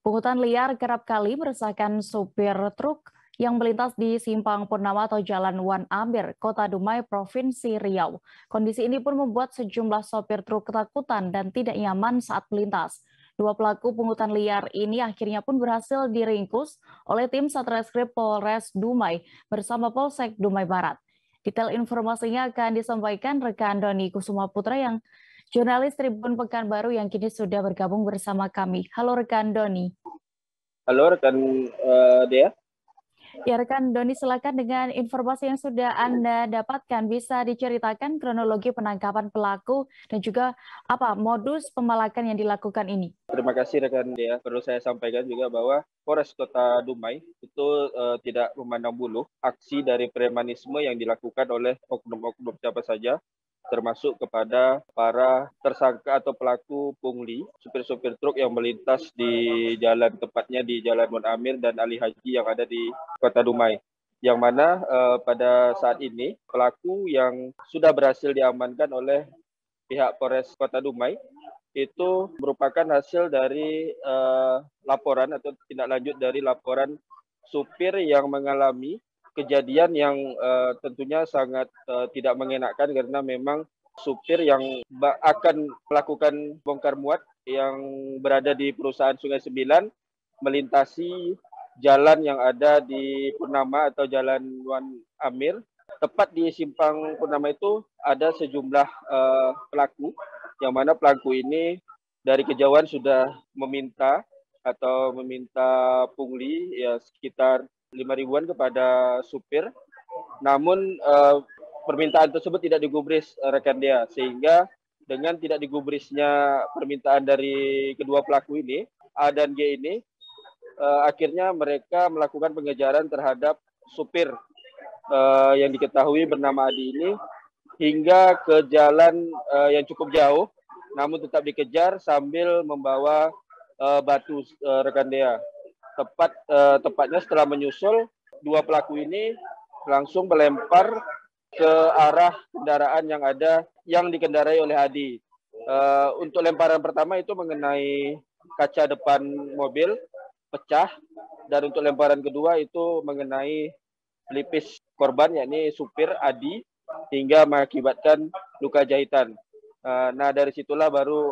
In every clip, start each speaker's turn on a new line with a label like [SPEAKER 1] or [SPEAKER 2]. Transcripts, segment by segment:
[SPEAKER 1] Pungutan liar kerap kali meresahkan supir truk yang melintas di Simpang Purnama atau Jalan Wan Amir, Kota Dumai, Provinsi Riau. Kondisi ini pun membuat sejumlah sopir truk ketakutan dan tidak nyaman saat melintas. Dua pelaku pungutan liar ini akhirnya pun berhasil diringkus oleh tim Satreskrim Polres Dumai bersama Polsek Dumai Barat. Detail informasinya akan disampaikan rekan Doni Kusuma Putra yang jurnalis Tribun Pekanbaru yang kini sudah bergabung bersama kami. Halo rekan Doni.
[SPEAKER 2] Halo rekan Dea.
[SPEAKER 1] Ya rekan Doni, silakan dengan informasi yang sudah Anda dapatkan. Bisa diceritakan kronologi penangkapan pelaku dan juga apa modus pemalakan yang dilakukan ini?
[SPEAKER 2] Terima kasih rekan Dea. Perlu saya sampaikan juga bahwa Polres Kota Dumai itu tidak memandang bulu aksi dari premanisme yang dilakukan oleh oknum-oknum siapa saja, termasuk kepada para tersangka atau pelaku pungli, supir-supir truk yang melintas di jalan, tepatnya di Jalan Wan Amir dan Ali Haji yang ada di Kota Dumai. Yang mana pada saat ini pelaku yang sudah berhasil diamankan oleh pihak Polres Kota Dumai itu merupakan hasil dari laporan atau tindak lanjut dari laporan supir yang mengalami kejadian yang tentunya sangat tidak mengenakan karena memang supir yang akan melakukan bongkar muat yang berada di perusahaan Sungai Sembilan melintasi jalan yang ada di Purnama atau Jalan Wan Amir. Tepat di simpang Purnama itu ada sejumlah pelaku, yang mana pelaku ini dari kejauhan sudah meminta pungli ya sekitar 5.000-an kepada supir. Namun permintaan tersebut tidak digubris rekan Dea, sehingga dengan tidak digubrisnya permintaan dari kedua pelaku ini, A dan G ini, akhirnya mereka melakukan pengejaran terhadap supir yang diketahui bernama Adi ini hingga ke jalan yang cukup jauh, namun tetap dikejar sambil membawa batu rekan Dea. Tepatnya setelah menyusul, dua pelaku ini langsung melempar ke arah kendaraan yang dikendarai oleh Adi. Untuk lemparan pertama itu mengenai kaca depan mobil pecah, dan untuk lemparan kedua itu mengenai pelipis korban, yakni supir Adi, hingga mengakibatkan luka jahitan. Nah dari situlah baru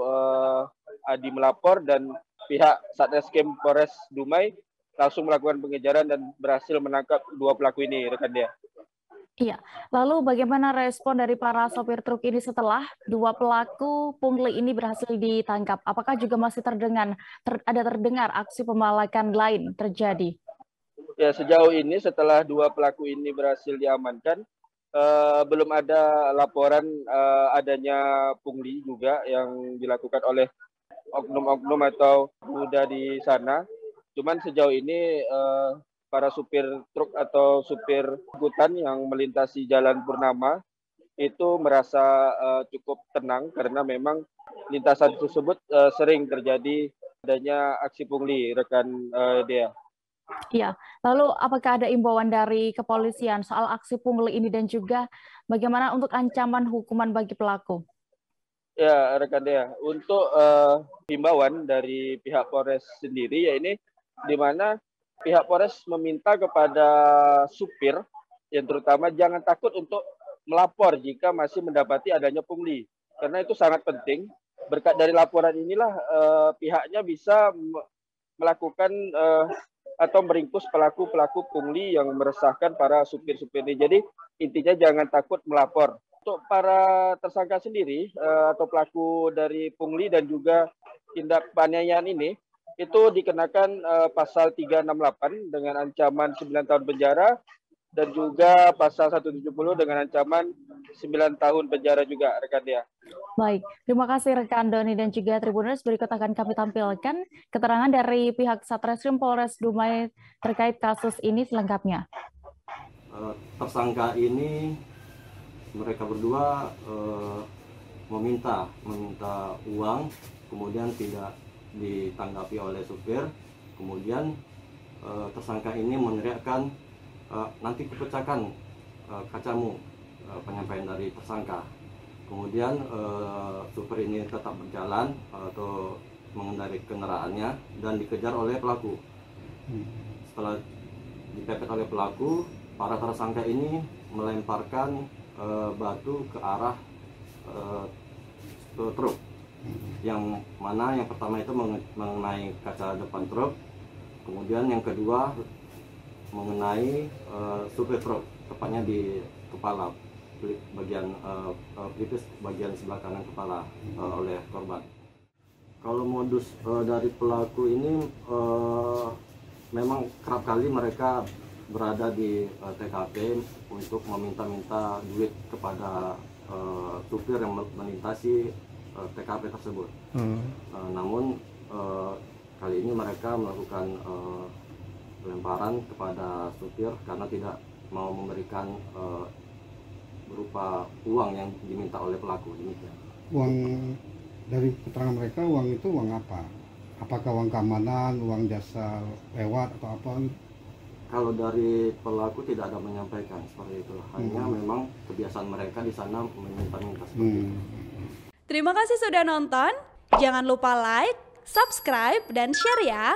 [SPEAKER 2] Adi melapor dan pihak Satreskrim Polres Dumai langsung melakukan pengejaran dan berhasil menangkap dua pelaku ini, rekan Dea.
[SPEAKER 1] Iya, lalu bagaimana respon dari para sopir truk ini setelah dua pelaku pungli ini berhasil ditangkap? Apakah juga masih terdengar aksi pemalakan lain terjadi?
[SPEAKER 2] Ya, sejauh ini setelah dua pelaku ini berhasil diamankan, belum ada laporan adanya pungli juga yang dilakukan oleh oknum-oknum atau pemuda di sana. Cuman sejauh ini para supir truk atau supir angkutan yang melintasi Jalan Purnama itu merasa cukup tenang karena memang lintasan tersebut sering terjadi adanya aksi pungli, rekan Dea.
[SPEAKER 1] Iya, lalu apakah ada imbauan dari kepolisian soal aksi pungli ini dan juga bagaimana untuk ancaman hukuman bagi pelaku?
[SPEAKER 2] Ya, rekan Dea, untuk himbauan dari pihak Polres sendiri, ya ini di mana pihak Polres meminta kepada supir yang terutama jangan takut untuk melapor jika masih mendapati adanya pungli, karena itu sangat penting. Berkat dari laporan inilah pihaknya bisa melakukan atau meringkus pelaku-pelaku pungli yang meresahkan para supir-supir ini. Jadi intinya jangan takut melapor. Untuk para tersangka sendiri atau pelaku dari pungli dan juga tindak penganiayaan ini itu dikenakan pasal 368 dengan ancaman 9 tahun penjara dan juga pasal 170 dengan ancaman 9 tahun penjara juga, rekan Dea.
[SPEAKER 1] Baik, terima kasih rekan Doni dan juga Tribuners. Berikut akan kami tampilkan keterangan dari pihak Satreskrim Polres Dumai terkait kasus ini selengkapnya.
[SPEAKER 3] Tersangka ini mereka berdua meminta uang, kemudian tidak ditanggapi oleh supir. Kemudian tersangka ini meneriakkan nanti kupecahkan kacamu, penyampaian dari tersangka. Kemudian supir ini tetap berjalan atau mengendarai kendaraannya dan dikejar oleh pelaku. Setelah dipepet oleh pelaku, para tersangka ini melemparkan batu ke arah truk. Yang mana yang pertama itu mengenai kaca depan truk, kemudian yang kedua mengenai supir truk, tepatnya di kepala, bagian pelipis bagian sebelah kanan kepala oleh korban. Kalau modus dari pelaku ini memang kerap kali mereka berada di TKP untuk meminta-minta duit kepada supir yang melintasi TKP tersebut. Namun kali ini mereka melakukan lemparan kepada supir karena tidak mau memberikan berupa uang yang diminta oleh pelaku. Demikian.
[SPEAKER 4] Uang dari keterangan mereka, uang itu uang apa? Apakah uang keamanan, uang jasa lewat atau apa?
[SPEAKER 3] Kalau dari pelaku tidak ada menyampaikan seperti itu. Hanya memang kebiasaan mereka di sana meminta-minta seperti itu.
[SPEAKER 5] Terima kasih sudah nonton. Jangan lupa like, subscribe, dan share ya.